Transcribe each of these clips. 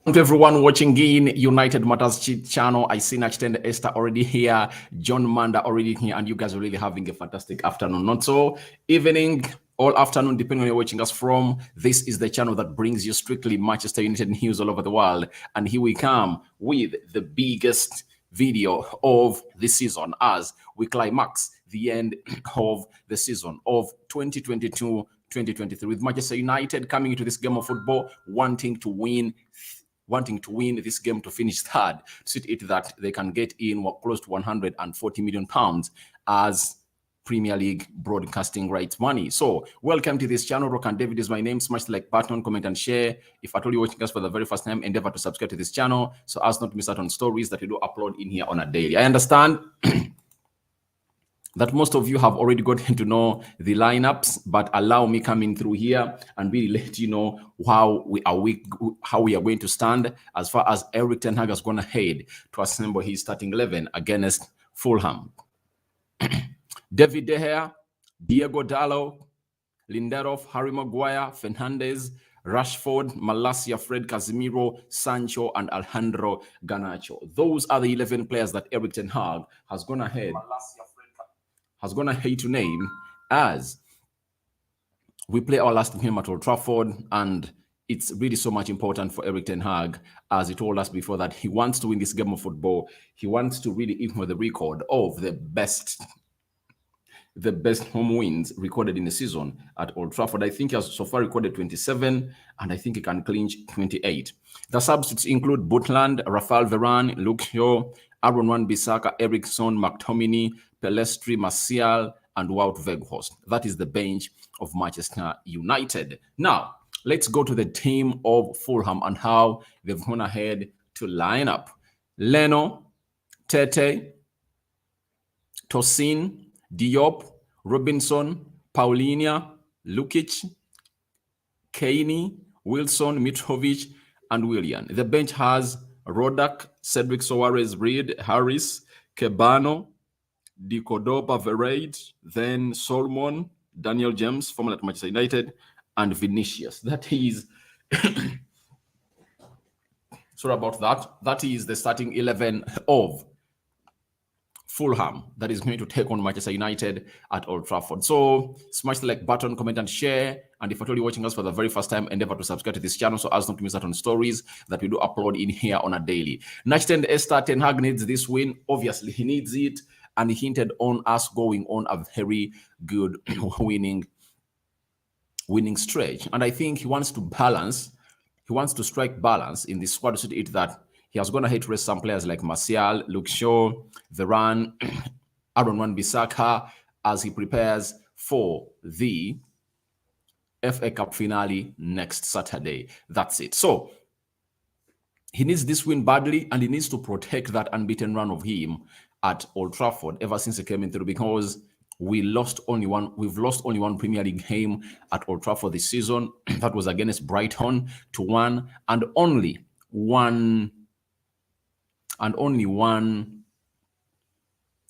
To everyone watching in United Matters channel. I see Nachitende Esther already here, John Manda already here, and you guys are really having a fantastic afternoon. Not so evening, all afternoon, depending on where you're watching us from. This is the channel that brings you strictly Manchester United news all over the world. And here we come with the biggest video of the season as we climax the end of the season of 2022-2023 with Manchester United coming into this game of football wanting to win this game to finish third, to see it that they can get in close to 140 million pounds as Premier League broadcasting rights money. So welcome to this channel. Rock and David is my name. Smash the like button, comment and share. If at all you're watching us for the very first time, endeavor to subscribe to this channel so as not to miss out on stories that we do upload in here on a daily. I understand that most of you have already gotten to know the lineups, but allow me coming through here and really let you know how we are going to stand as far as Erik ten Hag is going to head to assemble his starting 11 against Fulham. David De Gea, Diego Dallo, Lindelof, Harry Maguire, Fernandes, Rashford, Malacia, Fred, Casemiro, Sancho, and Alejandro Garnacho. Those are the 11 players that Erik ten Hag has gone ahead to name as we play our last game at Old Trafford, and it's really so much important for Erik ten Hag, as he told us before, that he wants to win this game of football. He wants to really equal the record of the best home wins recorded in the season at Old Trafford. I think he has so far recorded 27, and I think he can clinch 28. The substitutes include Butland, Rafael Varane, Luke Shaw, Aaron Wan-Bissaka, Eriksson, McTominay, Pelestri, Martial, and Wout Weghorst. That is the bench of Manchester United. Now, let's go to the team of Fulham and how they've gone ahead to line up. Leno, Tete, Tosin, Diop, Robinson, Paulinho, Lukic, Kane, Wilson, Mitrovic, and Willian. The bench has Rodak, Cedric Soares, Reed, Harris, Kebano, Di Cordoba, Verade, then Solomon, Daniel James, formerly at Manchester United, and Vinicius. That is, sorry about that. That is the starting 11 of Fulham that is going to take on Manchester United at Old Trafford. So smash the like button, comment and share. And if at all you're watching us for the very first time, endeavor to subscribe to this channel so as not to miss out on stories that we do upload in here on a daily. Nachitende Esther, ten Hag needs this win. Obviously, he needs it. And he hinted on us going on a very good winning stretch. And I think he wants to balance. He wants to strike balance in this squad, so it that he has gone ahead to rest some players like Martial, Luke Shaw, Varane, Aaron Wan-Bissaka as he prepares for the FA Cup finale next Saturday. That's it. So he needs this win badly, and he needs to protect that unbeaten run of him at Old Trafford ever since he came in through, because we've lost only one Premier League game at Old Trafford this season. That was against Brighton 2-1, and only one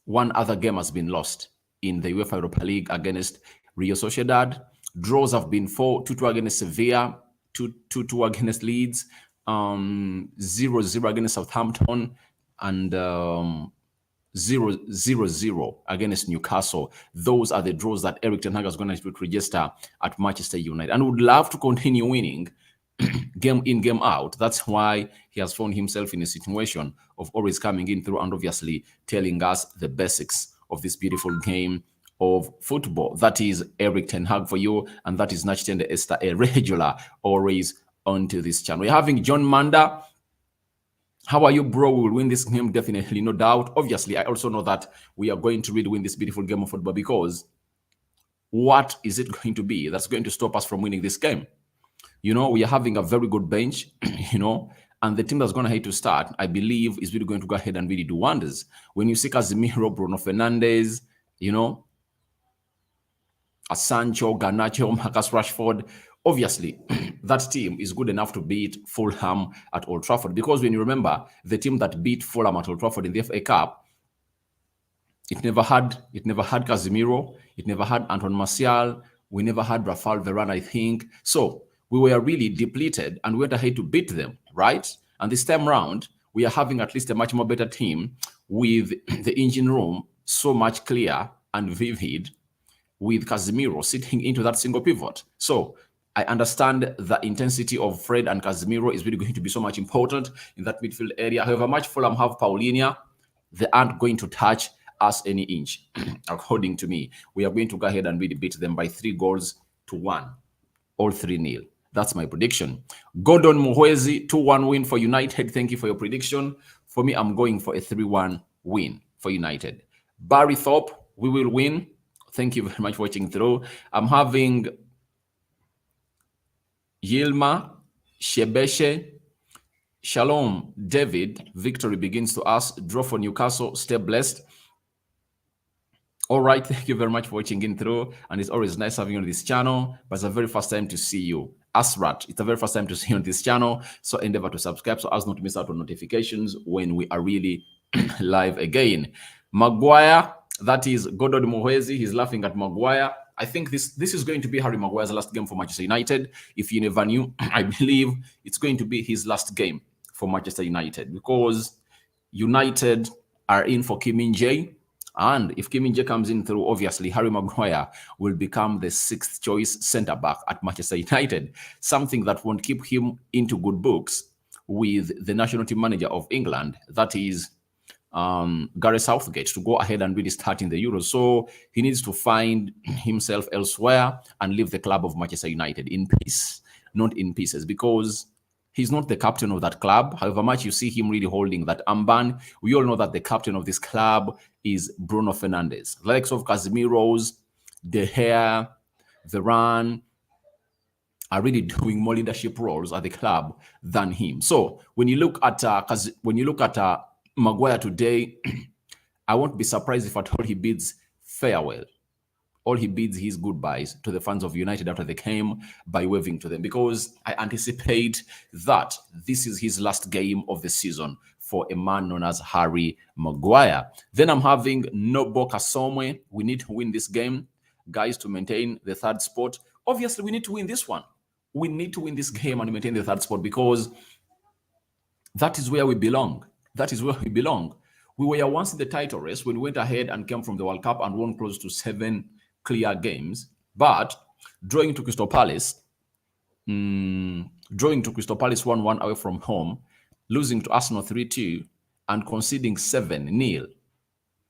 other game has been lost in the UEFA Europa League against Real Sociedad. Draws have been 2-2 against Sevilla, 2-2 against Leeds, 0-0 against Southampton, and 0-0 against Newcastle. Those are the draws that Erik ten Hag is going to register at Manchester United, and would love to continue winning game in, game out. That's why he has found himself in a situation of always coming in through and obviously telling us the basics of this beautiful game of football. That is Erik ten Hag for you, and that is Nachitende Esther, a regular always onto this channel. We're having John Manda. How are you, bro? We will win this game, definitely, no doubt. Obviously, I also know that we are going to really win this beautiful game of football, because what is it going to be that's going to stop us from winning this game? You know, we are having a very good bench, you know, and the team that's going to have to start, I believe, is really going to go ahead and really do wonders. When you see Casemiro, Bruno Fernandes, you know, Sancho, Garnacho, Marcus Rashford, obviously, that team is good enough to beat Fulham at Old Trafford. Because when you remember, the team that beat Fulham at Old Trafford in the FA Cup, it never had Casemiro, it never had Antoine Martial, we never had Rafael Varane, I think. So we were really depleted and we went ahead to beat them, right? And this time round, we are having at least a much more better team with the engine room so much clear and vivid, with Casemiro sitting into that single pivot. So I understand the intensity of Fred and Casemiro is really going to be so much important in that midfield area. However much Fulham have Paulinho, they aren't going to touch us any inch, according to me. We are going to go ahead and really beat them by 3-1, or 3-0. That's my prediction. Gordon Muhwezi, 2-1 win for United. Thank you for your prediction. For me, I'm going for a 3-1 win for United. Barry Thorpe, we will win. Thank you very much for watching through. I'm having Yilma, Shebeshe, Shalom, David. Victory begins to us. Draw for Newcastle. Stay blessed. All right. Thank you very much for watching in through. And it's always nice having you on this channel. But it's the very first time to see you. Asrat, it's the very first time to see you on this channel. So endeavor to subscribe so as not to miss out on notifications when we are really live again. Maguire, that is Gordon Muhwezi. He's laughing at Maguire. I think this is going to be Harry Maguire's last game for Manchester United. If you never knew, I believe it's going to be his last game for Manchester United, because United are in for Kim Min-jae. And if Kim Min-jae comes in through, obviously, Harry Maguire will become the 6th choice centre-back at Manchester United, something that won't keep him into good books with the national team manager of England, that is Gareth Southgate, to go ahead and really start in the Euros. So he needs to find himself elsewhere and leave the club of Manchester United in peace, not in pieces, because he's not the captain of that club. However much you see him really holding that armband, we all know that the captain of this club is Bruno Fernandes. The likes of Casemiro's, De Gea, Varane are really doing more leadership roles at the club than him. So when you look at Maguire today, I won't be surprised if at all he bids farewell. All he bids his goodbyes to the fans of United after they came by waving to them, because I anticipate that this is his last game of the season for a man known as Harry Maguire. Then I'm having Nobo Kasomwe. We need to win this game, guys, to maintain the 3rd spot. Obviously, we need to win this one. We need to win this game and maintain the 3rd spot, because that is where we belong. That is where we belong. We were once in the title race when we went ahead and came from the World Cup and won close to 7 clear games. But drawing to Crystal Palace 1-1 away from home, losing to Arsenal 3-2, and conceding 7-0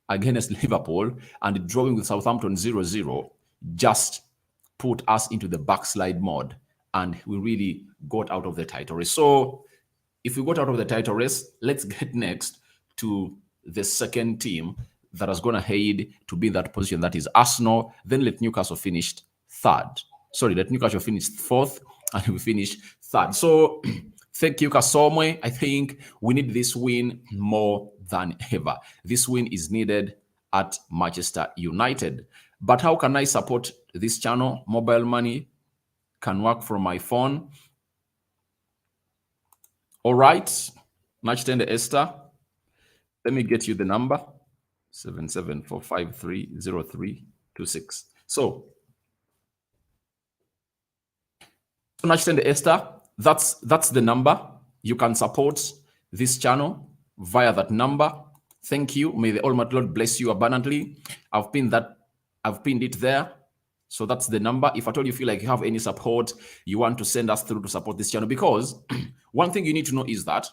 against Liverpool, and drawing with Southampton 0-0, just put us into the backslide mode, and we really got out of the title race. So if we got out of the title race, let's get next to the 2nd team that has gone ahead to be in that position, that is Arsenal. Then let Newcastle finish 3rd. Sorry, let Newcastle finish 4th, and we finish 3rd. So thank you, Kasomwe. I think we need this win more than ever. This win is needed at Manchester United. But how can I support this channel? Mobile money can work from my phone. All right, Nachitende Esther, let me get you the number, 774530326. So Nachitende Esther, that's the number. You can support this channel via that number. Thank you. May the Almighty Lord bless you abundantly. I've pinned it there. So that's the number. If at all you feel like you have any support you want to send us through to support this channel, because one thing you need to know is that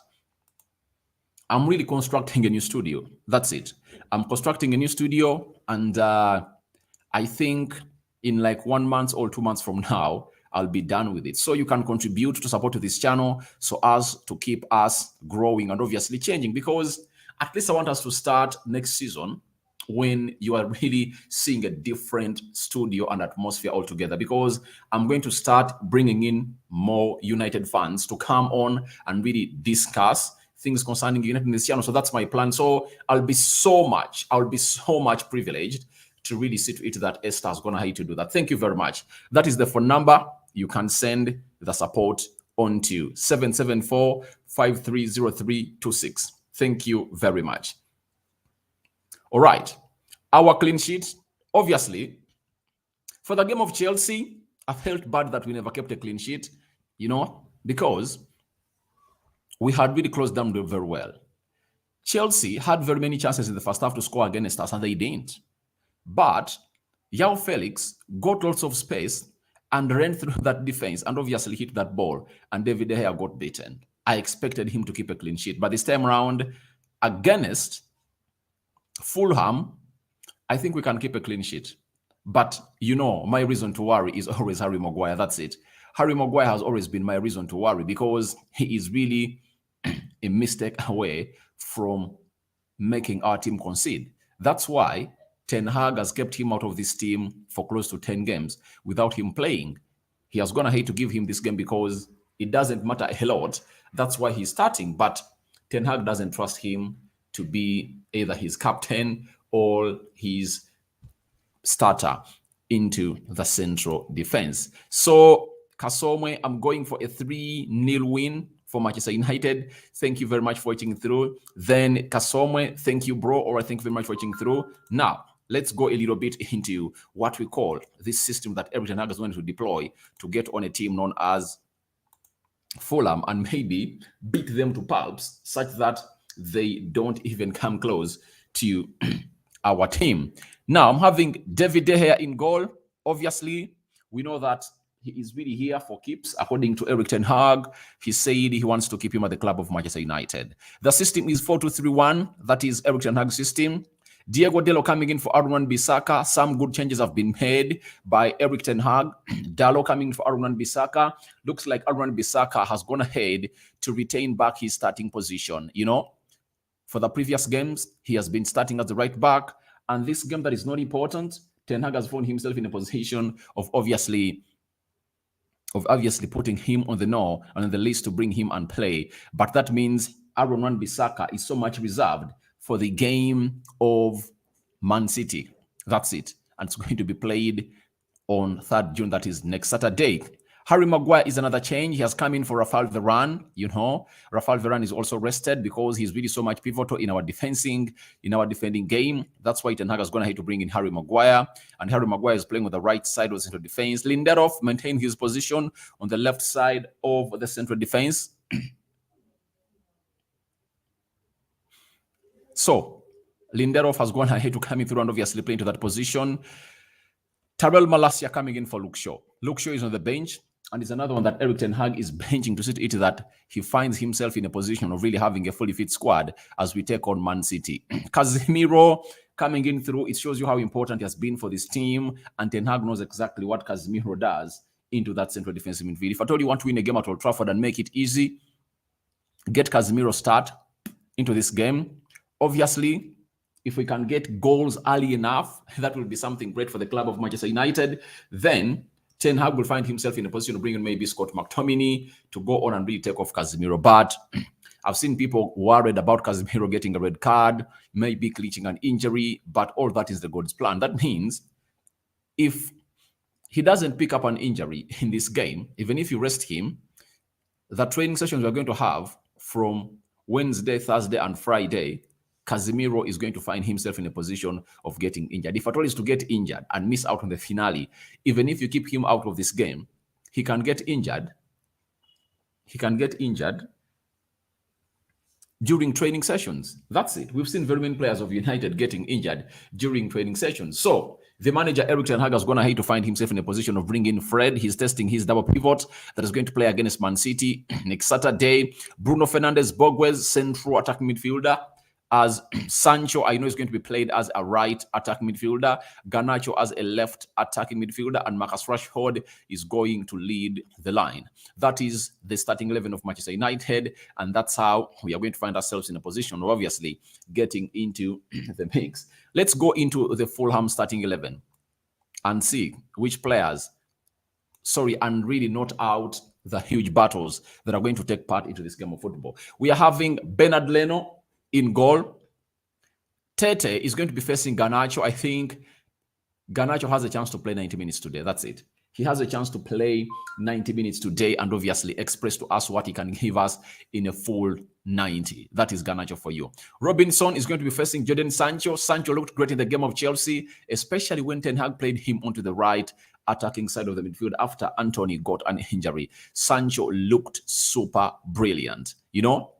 I'm really constructing a new studio. That's it. I'm constructing a new studio, and I think in like 1 month or 2 months from now, I'll be done with it. So you can contribute to support to this channel so as to keep us growing and obviously changing, because at least I want us to start next season when you are really seeing a different studio and atmosphere altogether, because I'm going to start bringing in more United fans to come on and really discuss things concerning United in this channel. So that's my plan. So I'll be so much privileged to really see to it that Esther is going to have to do that. Thank you very much. That is the phone number. You can send the support on to 774-530326. Thank you very much. All right, our clean sheet. Obviously, for the game of Chelsea, I felt bad that we never kept a clean sheet, because we had really closed down very well. Chelsea had very many chances in the first half to score against us, and they didn't. But Yao Felix got lots of space and ran through that defense and obviously hit that ball, and David De Gea got beaten. I expected him to keep a clean sheet, but this time around, against Fulham, I think we can keep a clean sheet. But, you know, my reason to worry is always Harry Maguire. That's it. Harry Maguire has always been my reason to worry because he is really a mistake away from making our team concede. That's why Ten Hag has kept him out of this team for close to 10 games without him playing. He has gone ahead to give him this game because it doesn't matter a lot. That's why he's starting. But Ten Hag doesn't trust him to be either his captain or his starter into the central defense. So, Kasomwe, I'm going for a 3-0 win for Manchester United. Thank you very much for watching through. Then, Kasomwe, thank you, bro, or thank you very much for watching through. Now, let's go a little bit into what we call this system that Erik ten Hag is going to deploy to get on a team known as Fulham and maybe beat them to pulps such that they don't even come close to our team. Now, I'm having David De Gea in goal. Obviously, we know that he is really here for keeps. According to Erik ten Hag, he said he wants to keep him at the club of Manchester United. The system is 4-2-3-1. That is Erik ten Hag's system. Diego Dalot coming in for Aaron Wan-Bissaka. Some good changes have been made by Erik ten Hag. Dalot coming in for Aaron Wan-Bissaka. Looks like Aaron Wan-Bissaka has gone ahead to retain back his starting position. You know, for the previous games, he has been starting as the right back. And this game that is not important, Ten Hag has found himself in a position of obviously putting him on the no and on the list to bring him and play. But that means Aaron Wan-Bissaka is so much reserved for the game of Man City. That's it. And it's going to be played on 3rd June. That is next Saturday. Harry Maguire is another change. He has come in for Rafael Varane. You know, Rafael Varane is also rested because he's really so much pivotal in our defending game. That's why Ten Hag is going to have to bring in Harry Maguire. And Harry Maguire is playing on the right side of the central defense. Lindelof maintained his position on the left side of the central defense. So, Lindelof has gone ahead to come in through and obviously play into that position. Tyrell Malacia coming in for Luke Shaw. Luke Shaw is on the bench, and it's another one that Erik ten Hag is benching to see it that he finds himself in a position of really having a fully fit squad as we take on Man City. Casemiro coming in through, it shows you how important he has been for this team, and Ten Hag knows exactly what Casemiro does into that central defensive midfield. If at all you want to win a game at Old Trafford and make it easy, get Casemiro start into this game. Obviously, if we can get goals early enough, that will be something great for the club of Manchester United. Then Ten Hag will find himself in a position to bring in maybe Scott McTominay to go on and really take off Casemiro. But I've seen people worried about Casemiro getting a red card, maybe clinching an injury, but all that is the God's plan. That means if he doesn't pick up an injury in this game, even if you rest him, the training sessions we're going to have from Wednesday, Thursday, and Friday, Casemiro is going to find himself in a position of getting injured. If at all is to get injured and miss out on the finale, even if you keep him out of this game, he can get injured. He can get injured during training sessions. That's it. We've seen very many players of United getting injured during training sessions. So the manager, Erik ten Hag, has gone ahead to find himself in a position of bringing Fred. He's testing his double pivot that is going to play against Man City next Saturday. Bruno Fernandes Borges, central attacking midfielder, as Sancho, I know, is going to be played as a right attacking midfielder, Garnacho as a left attacking midfielder, and Marcus Rashford is going to lead the line. That is the starting 11 of Manchester United, and that's how we are going to find ourselves in a position of obviously getting into the mix. Let's go into the Fulham starting 11 and see which players, and really not out the huge battles that are going to take part into this game of football. We are having Bernard Leno in goal. Tete is going to be facing Garnacho. I think Garnacho has a chance to play 90 minutes today. That's it. He has a chance to play 90 minutes today and obviously express to us what he can give us in a full 90. That is Garnacho for you. Robinson is going to be facing Jadon Sancho. Sancho looked great in the game of Chelsea, especially when Ten Hag played him onto the right attacking side of the midfield after Anthony got an injury. Sancho looked super brilliant. You know,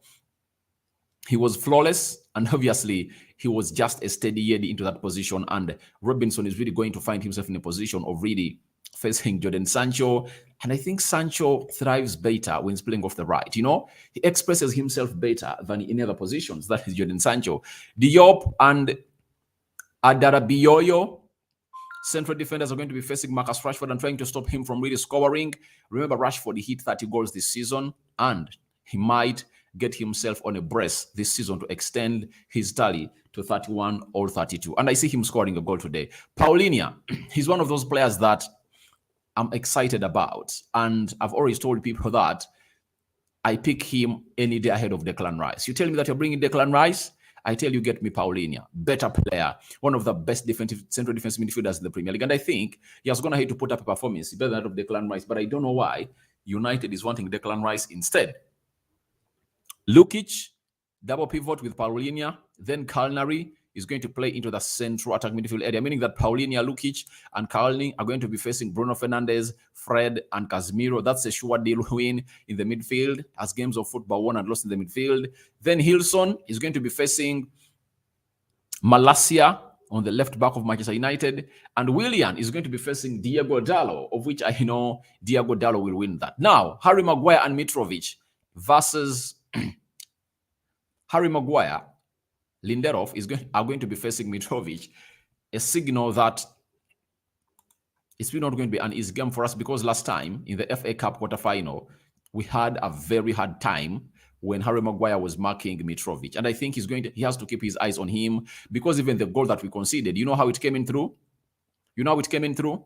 he was flawless, and obviously he was just a steady Eddie into that position. And Robinson is really going to find himself in a position of really facing Jadon Sancho. And I think Sancho thrives better when he's playing off the right. You know, he expresses himself better than in other positions. That is Jadon Sancho. Diop and Adarabioyo, central defenders, are going to be facing Marcus Rashford and trying to stop him from really scoring. Remember, Rashford, he hit 30 goals this season, and he might get himself on a brace this season to extend his tally to 31 or 32. And I see him scoring a goal today. Paulinho, he's one of those players that I'm excited about. And I've always told people that I pick him any day ahead of Declan Rice. You tell me that you're bringing Declan Rice, I tell you, get me Paulinho. Better player. One of the best central defensive midfielders in the Premier League. And I think he has gone ahead to put up a performance better than that of Declan Rice. But I don't know why United is wanting Declan Rice instead. Lukic, double pivot with Paulinho. Then Kalnari is going to play into the central attack midfield area, meaning that Paulinho, Lukic, and Kalni are going to be facing Bruno Fernandes, Fred, and Casemiro. That's a sure deal win in the midfield, as games of football won and lost in the midfield. Then Hilson is going to be facing Malacia on the left back of Manchester United, and Willian is going to be facing Diego Dallo, of which I know Diego Dallo will win that. Now, Harry Maguire and Mitrovic versus Harry Maguire, Lindelof are going to be facing Mitrovic, a signal that it's not going to be an easy game for us, because last time in the FA Cup quarterfinal, we had a very hard time when Harry Maguire was marking Mitrovic. And I think he has to keep his eyes on him, because even the goal that we conceded, you know how it came in through? You know how it came in through?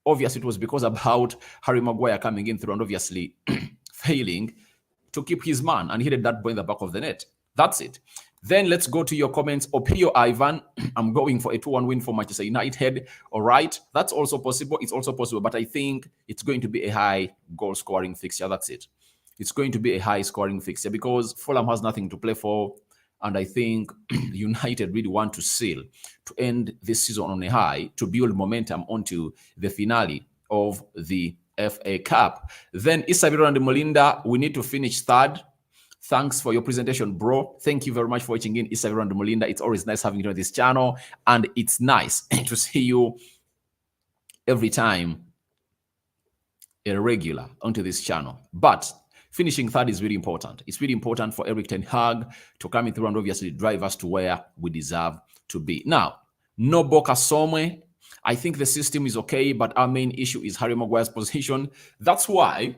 Obviously, it was because about Harry Maguire coming in through and obviously failing to keep his man, and he hit that ball in the back of the net. That's it. Then let's go to your comments. Opio Ivan, I'm going for a 2-1 win for Manchester United. All right, that's also possible. It's also possible, but I think it's going to be a high goal scoring fixture. That's it. It's going to be a high scoring fixture because Fulham has nothing to play for. And I think United really want to seal, to end this season on a high, to build momentum onto the finale of the FA Cup. Then Isabel and Molinda, we need to finish third. Thanks for your presentation, bro. Thank you very much for watching in, Isabel and Molinda. It's always nice having you on this channel, and it's nice to see you every time a regular onto this channel. But finishing third is really important. It's really important for Eric Ten Hag to come in through and obviously drive us to where we deserve to be. Now, no Boca Some. I think the system is okay, but our main issue is Harry Maguire's position. That's why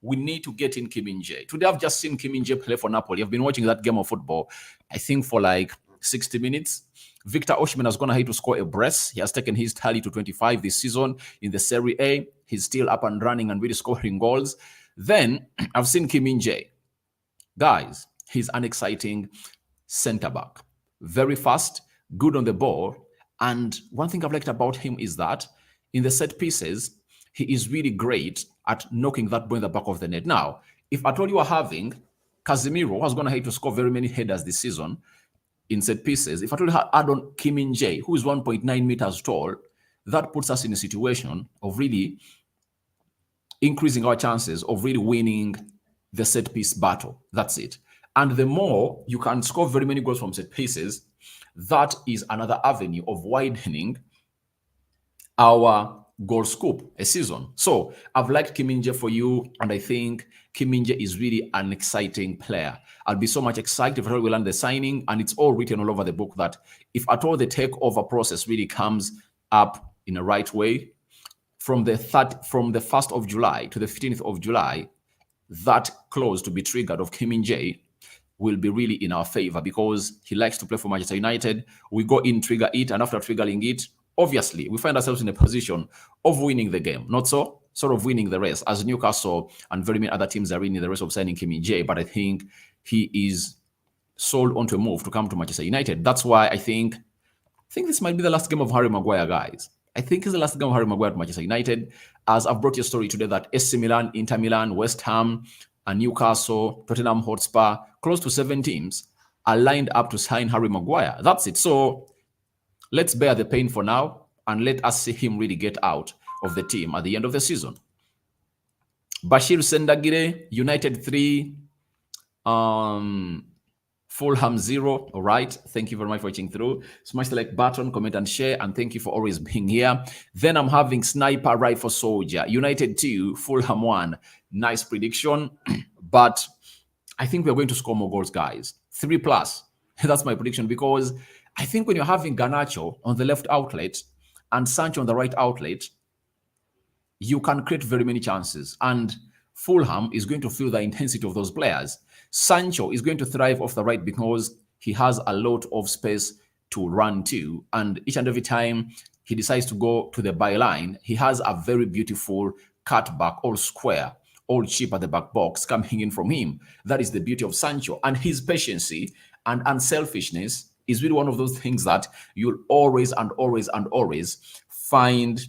we need to get in Kim Min-jae. Today, I've just seen Kim Min-jae play for Napoli. I've been watching that game of football, I think, for like 60 minutes. Victor Osimhen has gone ahead to score a brace. He has taken his tally to 25 this season in the Serie A. He's still up and running and really scoring goals. Then, I've seen Kim Min-jae. Guys, he's an exciting centre-back. Very fast, good on the ball. And one thing I've liked about him is that in the set pieces, he is really great at knocking that ball in the back of the net. Now, if at all you are having Casemiro, who's going to have to score very many headers this season in set pieces, if at all you add on Kim Min-jae, who is 1.9 meters tall, that puts us in a situation of really increasing our chances of really winning the set piece battle. That's it. And the more you can score very many goals from set pieces, that is another avenue of widening our goal scope a season. So I've liked Kim Min-jae for you, and I think Kim Min-jae is really an exciting player. I'll be so much excited if we land the signing, and it's all written all over the book that if at all the takeover process really comes up in a right way, from the 1st of July to the 15th of July, that clause to be triggered of Kim Min-jae will be really in our favor because he likes to play for Manchester United. We go in, trigger it, and after triggering it, obviously, we find ourselves in a position of winning the game. Not so, sort of winning the race, as Newcastle and very many other teams are winning the race of signing Kim Min-jae. But I think he is sold onto a move to come to Manchester United. That's why I think this might be the last game of Harry Maguire, guys. I think it's the last game of Harry Maguire to Manchester United. As I've brought you a story today that AC Milan, Inter Milan, West Ham, and Newcastle, Tottenham Hotspur, close to 7 teams are lined up to sign Harry Maguire. That's it. So let's bear the pain for now and let us see him really get out of the team at the end of the season. Bashir Sendagire, United 3, Fulham 0. All right. Thank you very much for watching through. Smash the like button, comment and share, and thank you for always being here. Then I'm having Sniper Rifle Soldier, United 2, Fulham 1. Nice prediction. But I think we're going to score more goals, guys. 3+. That's my prediction, because I think when you're having Garnacho on the left outlet and Sancho on the right outlet, you can create very many chances. And Fulham is going to feel the intensity of those players. Sancho is going to thrive off the right because he has a lot of space to run to. And each and every time he decides to go to the byline, he has a very beautiful cutback, all square, all chip at the back box coming in from him. That is the beauty of Sancho. And his patience and unselfishness is really one of those things that you'll always and always and always find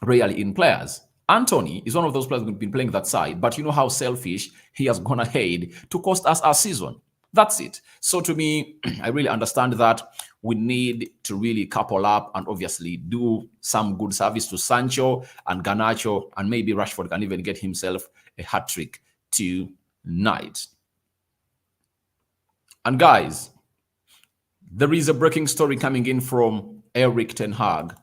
rarely in players. Anthony is one of those players who've been playing that side, but you know how selfish he has gone ahead to cost us our season. That's it. So to me, I really understand that we need to really couple up and obviously do some good service to Sancho and Garnacho, and maybe Rashford can even get himself a hat-trick tonight. And guys, there is a breaking story coming in from Erik ten Hag.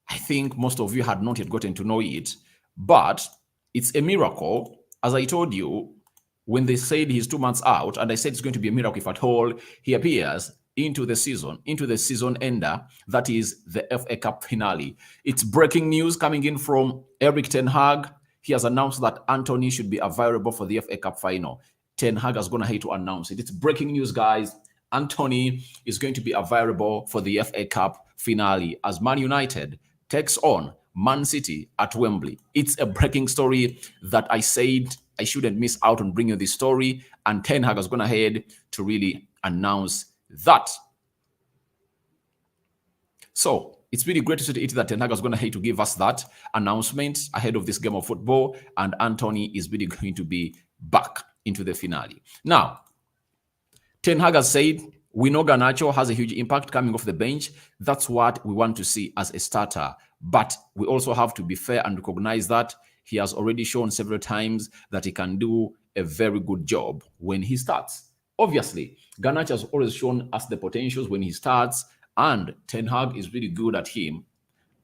I think most of you had not yet gotten to know it, but it's a miracle. As I told you, when they said he's 2 months out, and I said it's going to be a miracle if at all he appears into the season ender, that is the FA Cup finale. It's breaking news coming in from Erik ten Hag. He has announced that Anthony should be available for the FA Cup final. Ten Hag has gone ahead to announce it. It's breaking news, guys. Anthony is going to be available for the FA Cup finale as Man United takes on Man City at Wembley. It's a breaking story that I said I shouldn't miss out on bringing this story, and Ten Hag has gone ahead to really announce that. So it's really great to see that Ten Hag has gone ahead to give us that announcement ahead of this game of football, and Anthony is really going to be back into the finale. Now, Ten Hag has said, we know Garnacho has a huge impact coming off the bench. That's what we want to see as a starter. But we also have to be fair and recognize that he has already shown several times that he can do a very good job when he starts. Obviously, Garnacho has always shown us the potentials when he starts, and Ten Hag is really good at him,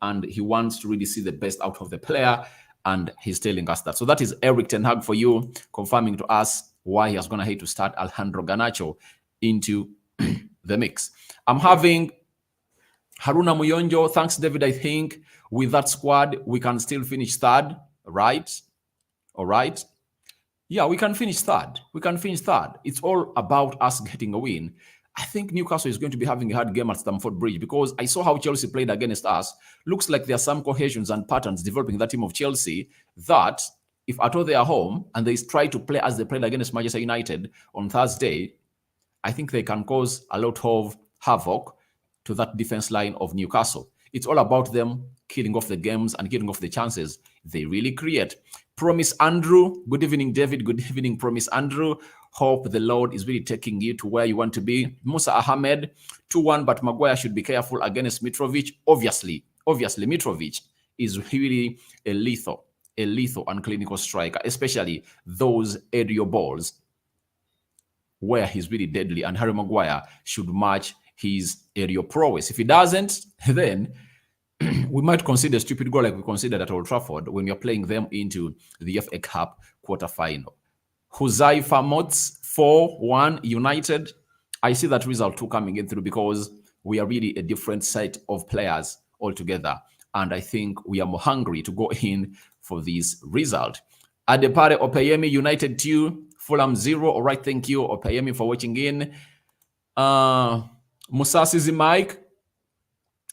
and he wants to really see the best out of the player, and he's telling us that. So that is Erik ten Hag for you, confirming to us why he has gone ahead to start Alejandro Garnacho into the mix. I'm having Haruna Muyonjo. Thanks, David. I think with that squad, we can still finish third, right? All right. Yeah, we can finish third. We can finish third. It's all about us getting a win. I think Newcastle is going to be having a hard game at Stamford Bridge, because I saw how Chelsea played against us. Looks like there are some cohesions and patterns developing in that team of Chelsea that if at all they are home and they try to play as they played against Manchester United on Thursday, I think they can cause a lot of havoc to that defense line of Newcastle. It's all about them killing off the games and killing off the chances they really create. Promise Andrew. Good evening, David. Good evening, Promise Andrew. Hope the Lord is really taking you to where you want to be. Musa Ahmed, 2-1, but Maguire should be careful against Mitrovic. Obviously, Mitrovic is really a lethal and clinical striker, especially those aerial balls where he's really deadly, and Harry Maguire should match his aerial prowess. If he doesn't, then we might consider a stupid goal like we considered at Old Trafford when you're playing them into the FA Cup quarterfinal. Huzaifa Mots 4-1 United. I see that result too coming in through, because we are really a different set of players altogether, and I think we are more hungry to go in for this result. Adepare Opeyemi, United 2, Fulham 0. All right, thank you, Opeyemi, for watching in. Musasizi Mike,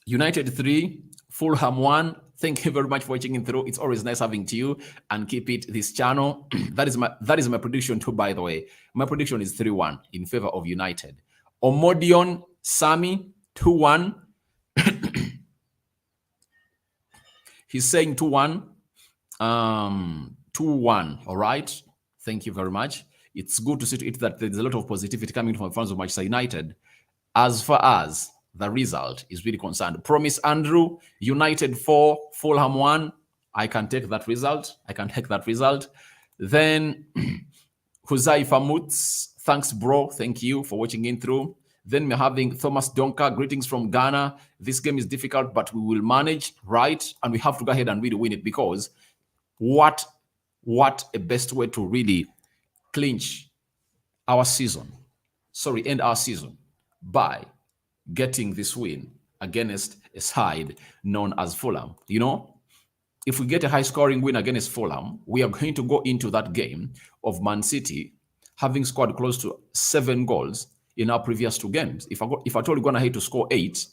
United 3, Fulham 1. Thank you very much for watching in through. It's always nice having to you, and keep it this channel. That is my prediction too, by the way. My prediction is 3-1 in favor of United. Omodion Sami 2-1. He's saying 2-1. 2-1. All right. Thank you very much. It's good to see to it that there's a lot of positivity coming from fans of Manchester United as far as the result is really concerned. Promise Andrew, United 4, Fulham 1. I can take that result. Then Huzaifa Mutz, thanks, bro. Thank you for watching in through. Then we're having Thomas Donker, greetings from Ghana. This game is difficult, but we will manage, right? And we have to go ahead and really win it, because what a best way to really clinch our season. End our season by getting this win against a side known as Fulham. You know, if we get a high-scoring win against Fulham, we are going to go into that game of Man City having scored close to 7 goals in our previous 2 games. If I told you going ahead to score 8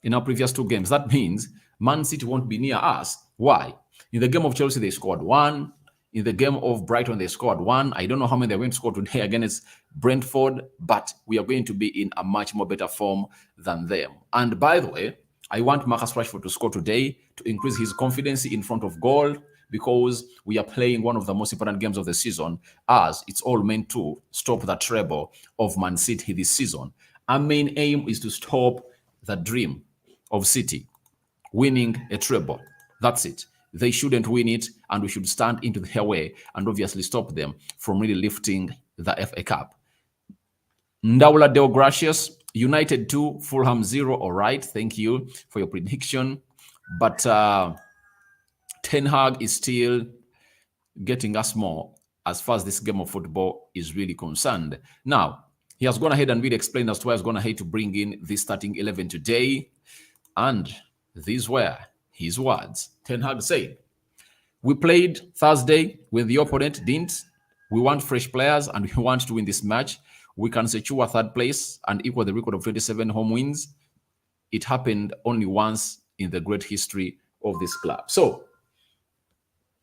in our previous 2 games, that means Man City won't be near us. Why? In the game of Chelsea, they scored 1. In the game of Brighton, they scored 1. I don't know how many they're going to score today against Brentford, but we are going to be in a much more better form than them. And by the way, I want Marcus Rashford to score today to increase his confidence in front of goal, because we are playing one of the most important games of the season, as it's all meant to stop the treble of Man City this season. Our main aim is to stop the dream of City winning a treble. That's it. They shouldn't win it, and we should stand into their way and obviously stop them from really lifting the FA Cup. Ndaula Deo Gracious, United 2, Fulham 0. All right, thank you for your prediction. But Ten Hag is still getting us more as far as this game of football is really concerned. Now, he has gone ahead and really explained as to why he's gone ahead to bring in this starting 11 today. And these were his words. Ten Hag said, "We played Thursday when the opponent didn't. We want fresh players and we want to win this match. We can secure 3rd place and equal the record of 27 home wins. It happened only once in the great history of this club." So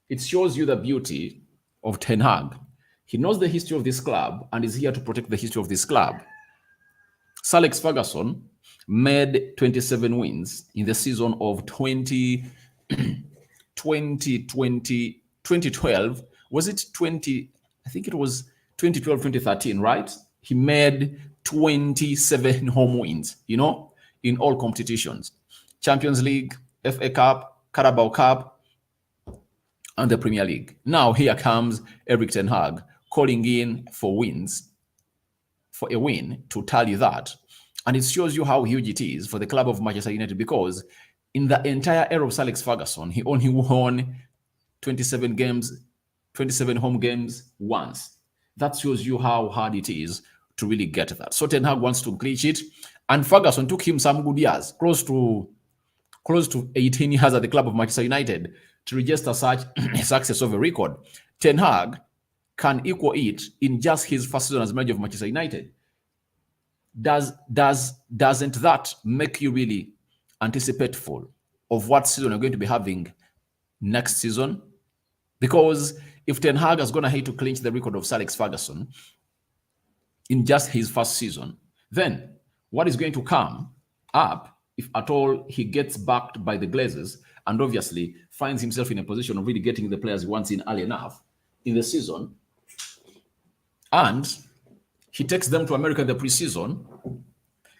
it shows you the beauty of Ten Hag. He knows the history of this club and is here to protect the history of this club. Sir Alex Ferguson made 27 wins in the season of 2012. Was it 20? I think it was 2012, 2013, right? He made 27 home wins, you know, in all competitions. Champions League, FA Cup, Carabao Cup, and the Premier League. Now here comes Erik ten Hag calling in for a win to tally that. And it shows you how huge it is for the club of Manchester United, because in the entire era of Sir Alex Ferguson, he only won 27 home games once. That shows you how hard it is to really get that. So Ten Hag wants to clinch it. And Ferguson took him some good years, close to 18 years at the club of Manchester United, to register such a success of a record. Ten Hag can equal it in just his first season as manager of Manchester United. Doesn't that make you really anticipateful of what season you're going to be having next season? Because if Ten Hag is going to hate to clinch the record of Sir Alex Ferguson in just his first season, then what is going to come up, if at all he gets backed by the Glazers and obviously finds himself in a position of really getting the players he wants in early enough in the season, and he takes them to America in the preseason,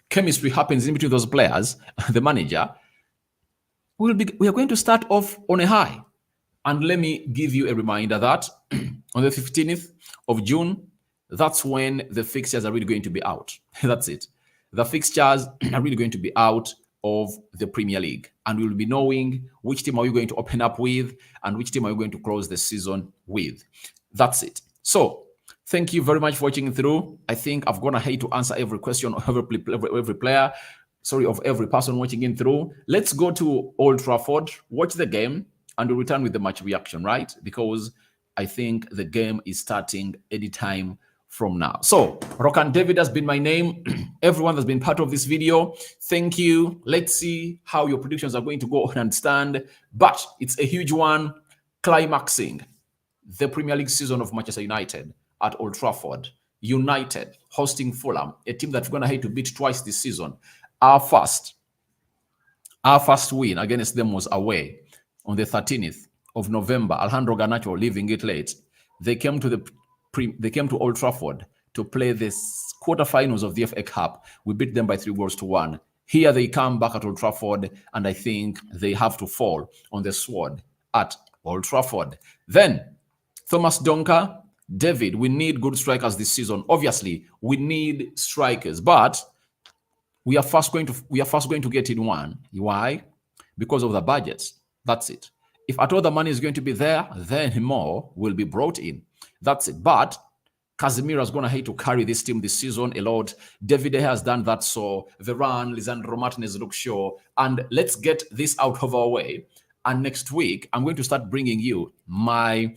chemistry happens in between those players, the manager, we are going to start off on a high. And let me give you a reminder that on the 15th of June, that's when the fixtures are really going to be out. That's it. The fixtures are really going to be out of the Premier League, and we'll be knowing which team are we going to open up with and which team are we going to close the season with. That's it. So thank you very much for watching through. I think I've gone ahead to answer every question of every player, of every person watching in through. Let's go to Old Trafford, watch the game, and we'll return with the match reaction, right? Because I think the game is starting anytime from now. So Rokan David has been my name. Everyone that's been part of this video, thank you. Let's see how your predictions are going to go and stand. But it's a huge one, climaxing the Premier League season of Manchester United at Old Trafford. United hosting Fulham, a team that's going to have to beat twice this season. Our first win against them was away on the 13th of November. Rashford Garnacho leaving it late. They came to Old Trafford to play the quarterfinals of the FA Cup. We beat them by 3-1. Here they come back at Old Trafford, and I think they have to fall on the sword at Old Trafford. Then, Thomas Donker, David, we need good strikers this season. Obviously, we need strikers, but we are first going to get in one. Why? Because of the budgets. That's it. If at all the money is going to be there, then more will be brought in. That's it. But Casemiro is going to hate to carry this team this season a lot. David has done that. So Varane, Lisandro Martinez look sure. And let's get this out of our way. And next week, I'm going to start bringing you my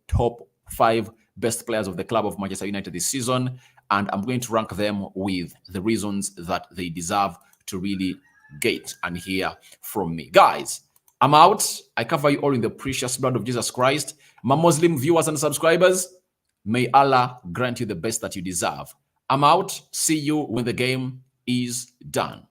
top 5 best players of the club of Manchester United this season. And I'm going to rank them with the reasons that they deserve to really get and hear from me. Guys, I'm out. I cover you all in the precious blood of Jesus Christ. My Muslim viewers and subscribers, may Allah grant you the best that you deserve. I'm out. See you when the game is done.